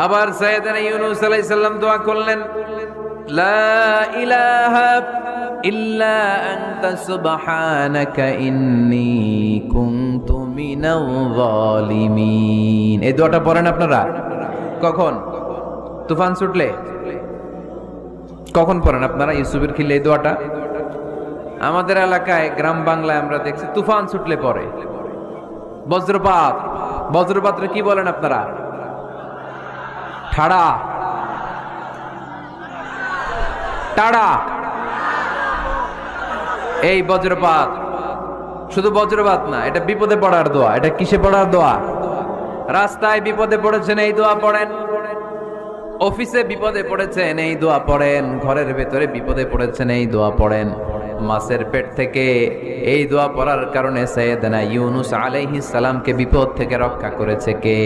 আবার সাইয়েদনা ইউনূস আলাইহিস সালাম দোয়া করলেন, লা ইলাহা ইল্লা আনতা সুবহানাকা ইন্নী কুনতু মিনাল যালিমিন। এই দোয়াটা পড়েন আপনারা? কখন? তুফান ছুটলে? কখন পড়েন আপনারা ইউসুফের খিলে এই দোয়াটা? আমাদের এলাকায় গ্রাম বাংলায় আমরা দেখছি তুফান ছুটলে পড়ে। বজ্রপাত, বজ্রপাতরে কি বলেন আপনারা? ঠাড়া, টাড়া। এই বজ্রপাত শুধু বজ্রপাত না, এটা বিপদে পড়ার দোয়া। এটা কিসে পড়ার দোয়া? রাস্তায় বিপদে পড়েছেন এই দোয়া পড়েন, অফিসে বিপদে পড়েছেন এই দোয়া পড়েন, ঘরের ভেতরে বিপদে পড়েছেন এই দোয়া পড়েন। মাছের পেট থেকে এই দোয়া পড়ার কারণে সাইয়েদনা ইউনূস আলাইহিস সালামকে বিপদ থেকে রক্ষা করেছে কে?